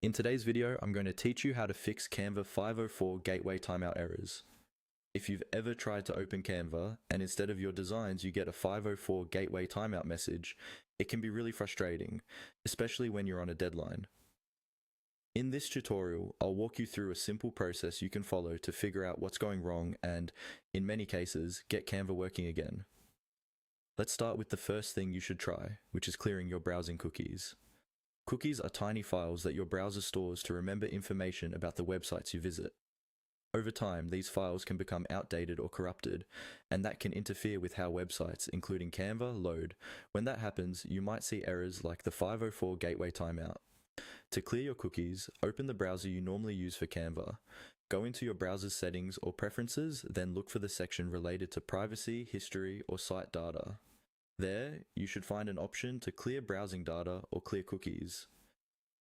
In today's video, I'm going to teach you how to fix Canva 504 gateway timeout errors. If you've ever tried to open Canva and instead of your designs you get a 504 gateway timeout message, it can be really frustrating, especially when you're on a deadline. In this tutorial, I'll walk you through a simple process you can follow to figure out what's going wrong and, in many cases, get Canva working again. Let's start with the first thing you should try, which is clearing your browsing cookies. Cookies are tiny files that your browser stores to remember information about the websites you visit. Over time, these files can become outdated or corrupted, and that can interfere with how websites, including Canva, load. When that happens, you might see errors like the 504 gateway timeout. To clear your cookies, open the browser you normally use for Canva. Go into your browser's settings or preferences, then look for the section related to privacy, history, or site data. There, you should find an option to clear browsing data or clear cookies.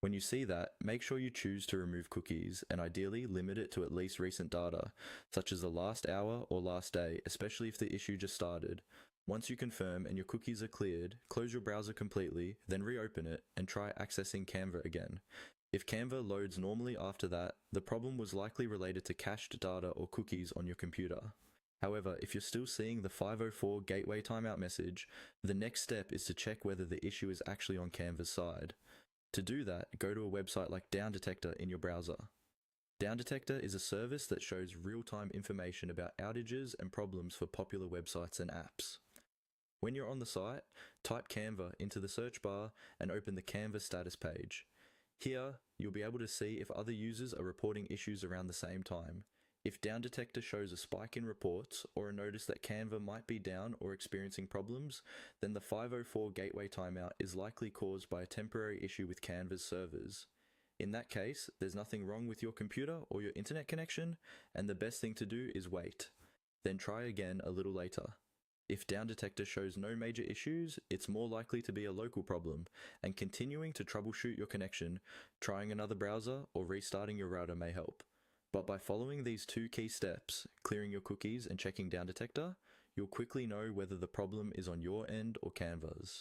When you see that, make sure you choose to remove cookies and ideally limit it to at least recent data, such as the last hour or last day, especially if the issue just started. Once you confirm and your cookies are cleared, close your browser completely, then reopen it and try accessing Canva again. If Canva loads normally after that, the problem was likely related to cached data or cookies on your computer. However, if you're still seeing the 504 gateway timeout message, the next step is to check whether the issue is actually on Canva's side. To do that, go to a website like Down Detector in your browser. Down Detector is a service that shows real-time information about outages and problems for popular websites and apps. When you're on the site, type Canva into the search bar and open the Canva status page. Here, you'll be able to see if other users are reporting issues around the same time. If Down Detector shows a spike in reports or a notice that Canva might be down or experiencing problems, then the 504 gateway timeout is likely caused by a temporary issue with Canva's servers. In that case, there's nothing wrong with your computer or your internet connection, and the best thing to do is wait. Then try again a little later. If Down Detector shows no major issues, it's more likely to be a local problem, and continuing to troubleshoot your connection, trying another browser, or restarting your router may help. But by following these two key steps, clearing your cookies and checking Down Detector, you'll quickly know whether the problem is on your end or Canva's.